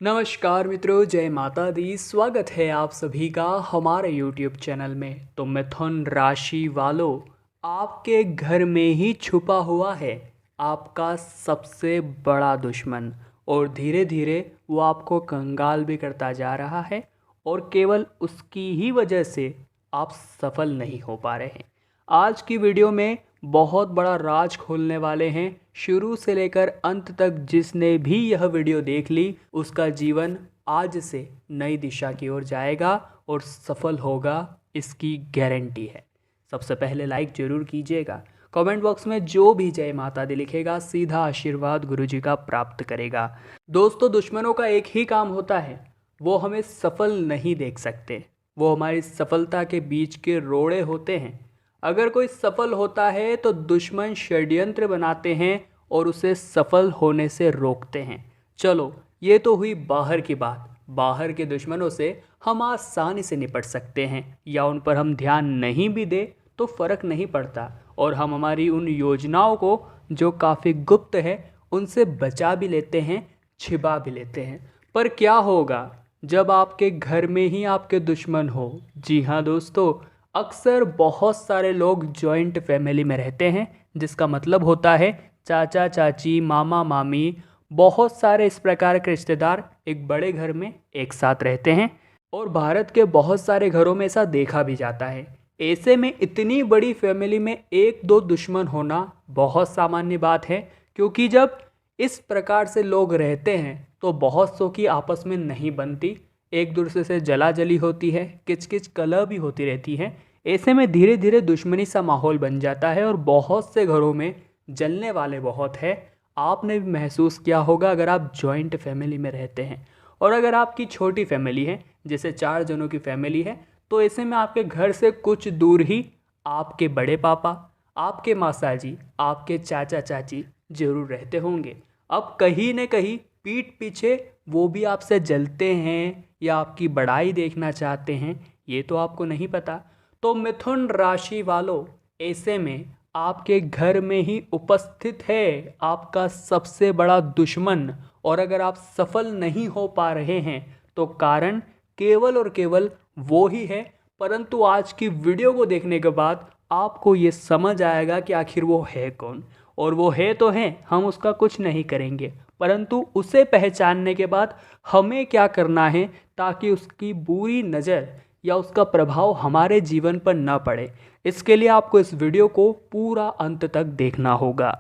नमस्कार मित्रों, जय माता दी। स्वागत है आप सभी का हमारे YouTube चैनल में। तो मिथुन राशि वालों, आपके घर में ही छुपा हुआ है आपका सबसे बड़ा दुश्मन, और धीरे धीरे वो आपको कंगाल भी करता जा रहा है और केवल उसकी ही वजह से आप सफल नहीं हो पा रहे हैं। आज की वीडियो में बहुत बड़ा राज खोलने वाले हैं। शुरू से लेकर अंत तक जिसने भी यह वीडियो देख ली उसका जीवन आज से नई दिशा की ओर जाएगा और सफल होगा, इसकी गारंटी है। सबसे पहले लाइक जरूर कीजिएगा। कमेंट बॉक्स में जो भी जय माता दी लिखेगा सीधा आशीर्वाद गुरुजी का प्राप्त करेगा। दोस्तों, दुश्मनों का एक ही काम होता है, वो हमें सफल नहीं देख सकते। वो हमारी सफलता के बीच के रोड़े होते हैं। अगर कोई सफल होता है तो दुश्मन षड्यंत्र बनाते हैं और उसे सफल होने से रोकते हैं। चलो, ये तो हुई बाहर की बात। बाहर के दुश्मनों से हम आसानी से निपट सकते हैं, या उन पर हम ध्यान नहीं भी दें तो फ़र्क नहीं पड़ता, और हम हमारी उन योजनाओं को जो काफ़ी गुप्त है उनसे बचा भी लेते हैं, छिपा भी लेते हैं। पर क्या होगा जब आपके घर में ही आपके दुश्मन हो? जी हाँ दोस्तों, अक्सर बहुत सारे लोग जॉइंट फैमिली में रहते हैं, जिसका मतलब होता है चाचा चाची, मामा मामी, बहुत सारे इस प्रकार के रिश्तेदार एक बड़े घर में एक साथ रहते हैं। और भारत के बहुत सारे घरों में ऐसा देखा भी जाता है। ऐसे में इतनी बड़ी फैमिली में एक दो दुश्मन होना बहुत सामान्य बात है, क्योंकि जब इस प्रकार से लोग रहते हैं तो बहुत सौ की आपस में नहीं बनती, एक दूसरे से जला जली होती है, किचकिच कलह भी होती रहती है। ऐसे में धीरे धीरे दुश्मनी सा माहौल बन जाता है और बहुत से घरों में जलने वाले बहुत है। आपने भी महसूस किया होगा अगर आप जॉइंट फैमिली में रहते हैं। और अगर आपकी छोटी फैमिली है, जैसे 4 जनों की फैमिली है, तो ऐसे में आपके घर से कुछ दूर ही आपके बड़े पापा, आपके मासा जी, आपके चाचा चाची जरूर रहते होंगे। अब कहीं न कहीं पीठ पीछे वो भी आपसे जलते हैं या आपकी बड़ाई देखना चाहते हैं, ये तो आपको नहीं पता। तो मिथुन राशि वालों, ऐसे में आपके घर में ही उपस्थित है आपका सबसे बड़ा दुश्मन, और अगर आप सफल नहीं हो पा रहे हैं तो कारण केवल और केवल वो ही है। परंतु आज की वीडियो को देखने के बाद आपको ये समझ आएगा कि आखिर वो है कौन। और वो है तो है, हम उसका कुछ नहीं करेंगे, परंतु उसे पहचानने के बाद हमें क्या करना है ताकि उसकी बुरी नज़र या उसका प्रभाव हमारे जीवन पर न पड़े। इसके लिए आपको इस वीडियो को पूरा अंत तक देखना होगा।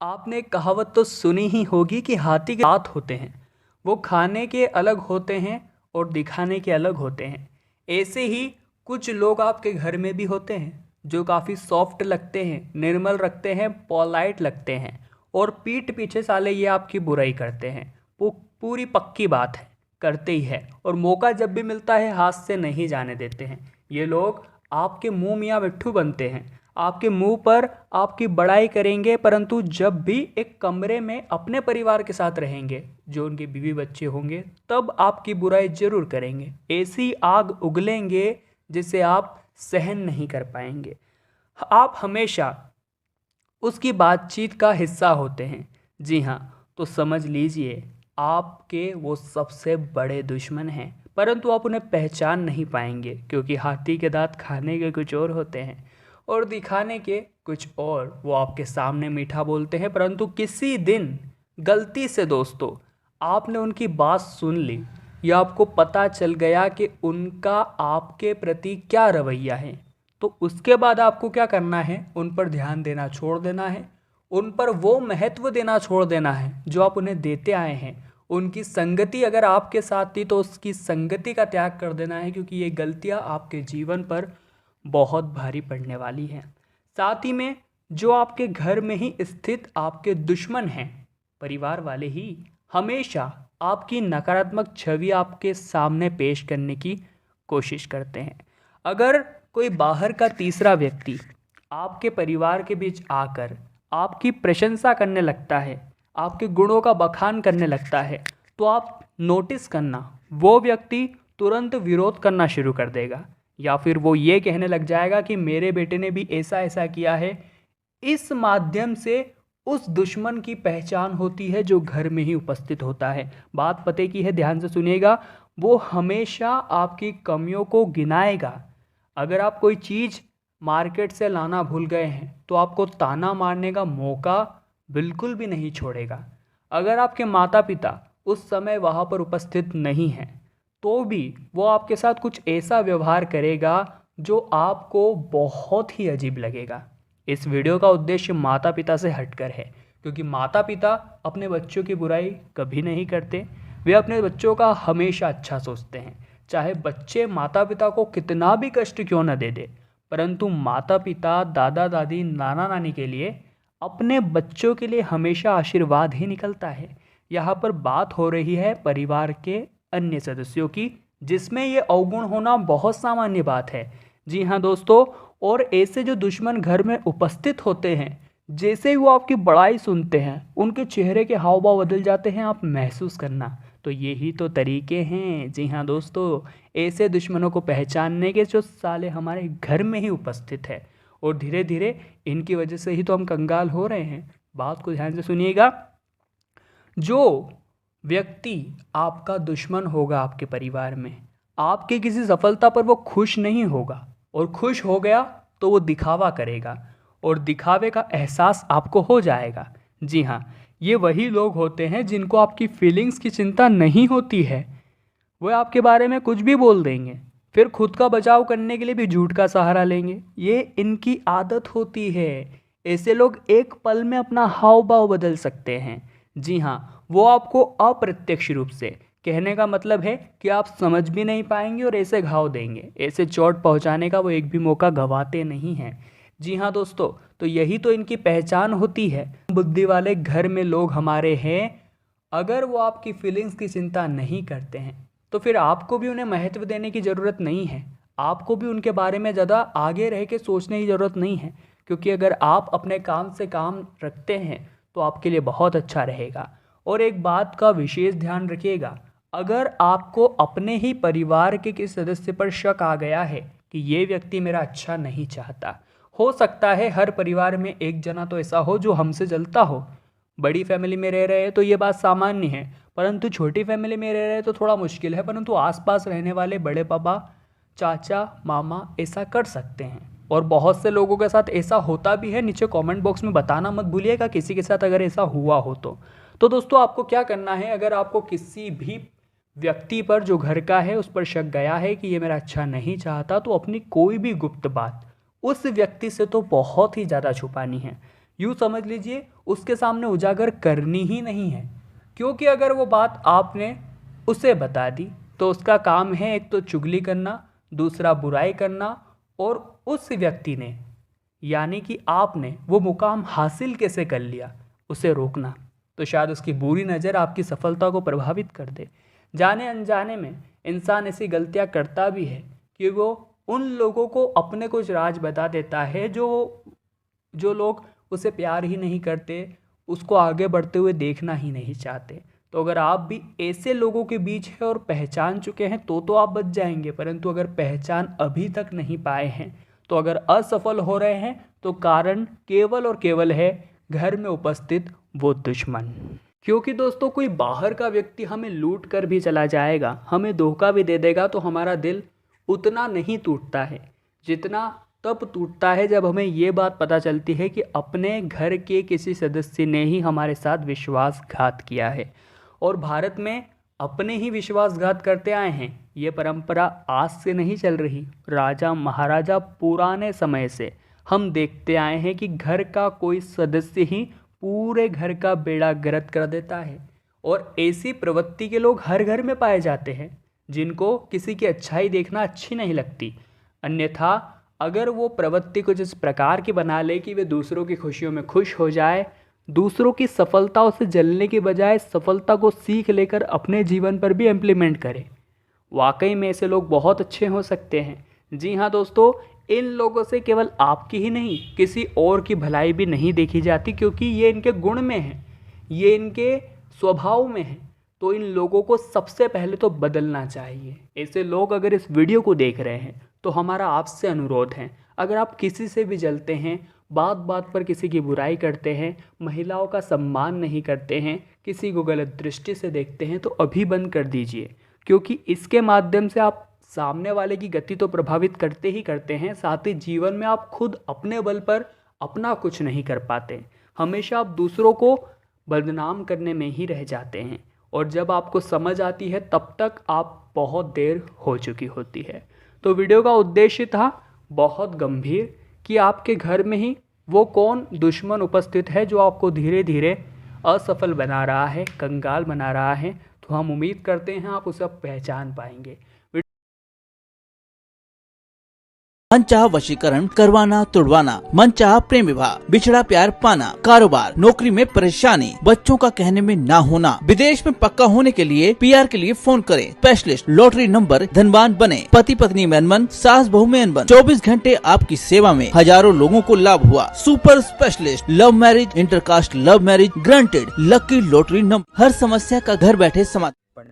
आपने कहावत तो सुनी ही होगी कि हाथी के दांत होते हैं, वो खाने के अलग होते हैं और दिखाने के अलग होते हैं। ऐसे ही कुछ लोग आपके घर में भी होते हैं जो काफ़ी सॉफ्ट लगते हैं, निर्मल रखते हैं, पोलाइट लगते हैं, और पीठ पीछे साले ये आपकी बुराई करते हैं। वो पूरी पक्की बात है, करते ही है, और मौका जब भी मिलता है हाथ से नहीं जाने देते हैं। ये लोग आपके मुंह मियाँ मिट्ठू बनते हैं, आपके मुंह पर आपकी बड़ाई करेंगे, परंतु जब भी एक कमरे में अपने परिवार के साथ रहेंगे, जो उनके बीवी बच्चे होंगे, तब आपकी बुराई जरूर करेंगे। ऐसी आग उगलेंगे जिसे आप सहन नहीं कर पाएंगे। आप हमेशा उसकी बातचीत का हिस्सा होते हैं। जी हाँ, तो समझ लीजिए आपके वो सबसे बड़े दुश्मन हैं, परंतु आप उन्हें पहचान नहीं पाएंगे, क्योंकि हाथी के दांत खाने के कुछ और होते हैं और दिखाने के कुछ और। वो आपके सामने मीठा बोलते हैं, परंतु किसी दिन गलती से दोस्तों आपने उनकी बात सुन ली या आपको पता चल गया कि उनका आपके प्रति क्या रवैया है, तो उसके बाद आपको क्या करना है? उन पर ध्यान देना छोड़ देना है, उन पर वो महत्व देना छोड़ देना है जो आप उन्हें देते आए हैं। उनकी संगति अगर आपके साथ थी तो उसकी संगति का त्याग कर देना है, क्योंकि ये गलतियां आपके जीवन पर बहुत भारी पड़ने वाली हैं। साथ ही में जो आपके घर में ही स्थित आपके दुश्मन हैं, परिवार वाले ही हमेशा आपकी नकारात्मक छवि आपके सामने पेश करने की कोशिश करते हैं। अगर कोई बाहर का तीसरा व्यक्ति आपके परिवार के बीच आकर आपकी प्रशंसा करने लगता है, आपके गुणों का बखान करने लगता है, तो आप नोटिस करना वो व्यक्ति तुरंत विरोध करना शुरू कर देगा, या फिर वो ये कहने लग जाएगा कि मेरे बेटे ने भी ऐसा ऐसा किया है। इस माध्यम से उस दुश्मन की पहचान होती है जो घर में ही उपस्थित होता है। बात पते की है, ध्यान से सुनिएगा। वो हमेशा आपकी कमियों को गिनाएगा। अगर आप कोई चीज़ मार्केट से लाना भूल गए हैं तो आपको ताना मारने का मौका बिल्कुल भी नहीं छोड़ेगा। अगर आपके माता पिता उस समय वहाँ पर उपस्थित नहीं हैं तो भी वो आपके साथ कुछ ऐसा व्यवहार करेगा जो आपको बहुत ही अजीब लगेगा। इस वीडियो का उद्देश्य माता पिता से हटकर है, क्योंकि माता पिता अपने बच्चों की बुराई कभी नहीं करते। वे अपने बच्चों का हमेशा अच्छा सोचते हैं, चाहे बच्चे माता पिता को कितना भी कष्ट क्यों न दे दे। परंतु माता पिता, दादा दादी, नाना नानी के लिए अपने बच्चों के लिए हमेशा आशीर्वाद ही निकलता है। यहाँ पर बात हो रही है परिवार के अन्य सदस्यों की, जिसमें ये अवगुण होना बहुत सामान्य बात है। जी हाँ दोस्तों, और ऐसे जो दुश्मन घर में उपस्थित होते हैं, जैसे ही वो आपकी बड़ाई सुनते हैं उनके चेहरे के हाव भाव बदल जाते हैं, आप महसूस करना। तो यही तो तरीके हैं, जी हाँ दोस्तों, ऐसे दुश्मनों को पहचानने के, जो साले हमारे घर में ही उपस्थित है। और धीरे धीरे इनकी वजह से ही तो हम कंगाल हो रहे हैं। बात को ध्यान से सुनिएगा। जो व्यक्ति आपका दुश्मन होगा आपके परिवार में, आपके किसी सफलता पर वो खुश नहीं होगा, और खुश हो गया तो वो दिखावा करेगा, और दिखावे का एहसास आपको हो जाएगा। जी हाँ, ये वही लोग होते हैं जिनको आपकी फीलिंग्स की चिंता नहीं होती है। वो आपके बारे में कुछ भी बोल देंगे, फिर खुद का बचाव करने के लिए भी झूठ का सहारा लेंगे। ये इनकी आदत होती है। ऐसे लोग एक पल में अपना हाव भाव बदल सकते हैं। जी हाँ, वो आपको अप्रत्यक्ष रूप से, कहने का मतलब है कि आप समझ भी नहीं पाएंगे और ऐसे घाव देंगे, ऐसे चोट पहुंचाने का वो एक भी मौका गंवाते नहीं हैं। जी हाँ दोस्तों, तो यही तो इनकी पहचान होती है। बुद्धि वाले घर में लोग हमारे हैं। अगर वो आपकी फीलिंग्स की चिंता नहीं करते हैं तो फिर आपको भी उन्हें महत्व देने की ज़रूरत नहीं है। आपको भी उनके बारे में ज़्यादा आगे रह के सोचने की ज़रूरत नहीं है, क्योंकि अगर आप अपने काम से काम रखते हैं तो आपके लिए बहुत अच्छा रहेगा। और एक बात का विशेष ध्यान रखिएगा, अगर आपको अपने ही परिवार के किसी सदस्य पर शक आ गया है कि ये व्यक्ति मेरा अच्छा नहीं चाहता, हो सकता है हर परिवार में एक जना तो ऐसा हो जो हमसे जलता हो। बड़ी फैमिली में रह रहे हैं तो ये बात सामान्य है, परंतु छोटी फैमिली में रह रहे हैं तो थोड़ा मुश्किल है। परंतु आसपास रहने वाले बड़े पापा, चाचा, मामा ऐसा कर सकते हैं, और बहुत से लोगों के साथ ऐसा होता भी है। नीचे कमेंट बॉक्स में बताना मत भूलिएगा किसी के साथ अगर ऐसा हुआ हो तो दोस्तों आपको क्या करना है, अगर आपको किसी भी व्यक्ति पर जो घर का है उस पर शक गया है कि ये मेरा अच्छा नहीं चाहता, तो अपनी कोई भी गुप्त बात उस व्यक्ति से तो बहुत ही ज़्यादा छुपानी है। यूँ समझ लीजिए उसके सामने उजागर करनी ही नहीं है, क्योंकि अगर वो बात आपने उसे बता दी तो उसका काम है एक तो चुगली करना, दूसरा बुराई करना, और उस व्यक्ति ने, यानी कि आपने वो मुकाम हासिल कैसे कर लिया उसे रोकना। तो शायद उसकी बुरी नज़र आपकी सफलता को प्रभावित कर दे। जाने अनजाने में इंसान ऐसी गलतियां करता भी है कि वो उन लोगों को अपने कुछ राज बता देता है जो लोग उसे प्यार ही नहीं करते, उसको आगे बढ़ते हुए देखना ही नहीं चाहते। तो अगर आप भी ऐसे लोगों के बीच हैं और पहचान चुके हैं तो आप बच जाएंगे, परंतु अगर पहचान अभी तक नहीं पाए हैं, तो अगर असफल हो रहे हैं तो कारण केवल और केवल है घर में उपस्थित वो दुश्मन। क्योंकि दोस्तों कोई बाहर का व्यक्ति हमें लूट कर भी चला जाएगा, हमें धोखा भी दे देगा, तो हमारा दिल उतना नहीं टूटता है जितना तब टूटता है जब हमें ये बात पता चलती है कि अपने घर के किसी सदस्य ने ही हमारे साथ विश्वासघात किया है। और भारत में अपने ही विश्वासघात करते आए हैं। ये परंपरा आज से नहीं चल रही, राजा महाराजा पुराने समय से हम देखते आए हैं कि घर का कोई सदस्य ही पूरे घर का बेड़ा गर्क कर देता है। और ऐसी प्रवृत्ति के लोग हर घर में पाए जाते हैं, जिनको किसी की अच्छाई देखना अच्छी नहीं लगती। अन्यथा अगर वो प्रवृत्ति कुछ इस प्रकार की बना ले कि वे दूसरों की खुशियों में खुश हो जाए, दूसरों की सफलताओं से जलने के बजाय सफलता को सीख लेकर अपने जीवन पर भी इम्प्लीमेंट करे, वाकई में ऐसे लोग बहुत अच्छे हो सकते हैं। जी हाँ दोस्तों, इन लोगों से केवल आपकी ही नहीं किसी और की भलाई भी नहीं देखी जाती, क्योंकि ये इनके गुण में है, ये इनके स्वभाव में है। तो इन लोगों को सबसे पहले तो बदलना चाहिए। ऐसे लोग अगर इस वीडियो को देख रहे हैं तो हमारा आपसे अनुरोध है, अगर आप किसी से भी जलते हैं, बात बात पर किसी की बुराई करते हैं, महिलाओं का सम्मान नहीं करते हैं, किसी को गलत दृष्टि से देखते हैं, तो अभी बंद कर दीजिए। क्योंकि इसके माध्यम से आप सामने वाले की गति तो प्रभावित करते ही करते हैं, साथ ही जीवन में आप खुद अपने बल पर अपना कुछ नहीं कर पाते। हमेशा आप दूसरों को बदनाम करने में ही रह जाते हैं, और जब आपको समझ आती है तब तक आप बहुत देर हो चुकी होती है। तो वीडियो का उद्देश्य था बहुत गंभीर कि आपके घर में ही वो कौन दुश्मन उपस्थित है जो आपको धीरे धीरे असफल बना रहा है, कंगाल बना रहा है। तो हम उम्मीद करते हैं आप उसे पहचान पाएंगे। मनचाहा वशीकरण करवाना तुड़वाना, मनचाहा प्रेम विवाह, बिछड़ा प्यार पाना, कारोबार, नौकरी में परेशानी, बच्चों का कहने में ना होना, विदेश में पक्का होने के लिए PR के लिए फोन करें। स्पेशलिस्ट लॉटरी नंबर, धनवान बने, पति पत्नी में अनबन, सास बहू में अनबन, 24 घंटे आपकी सेवा में, हजारों लोगों को लाभ हुआ। Super specialist love marriage, intercaste love marriage granted, lucky lottery number, हर समस्या का घर बैठे समाधान।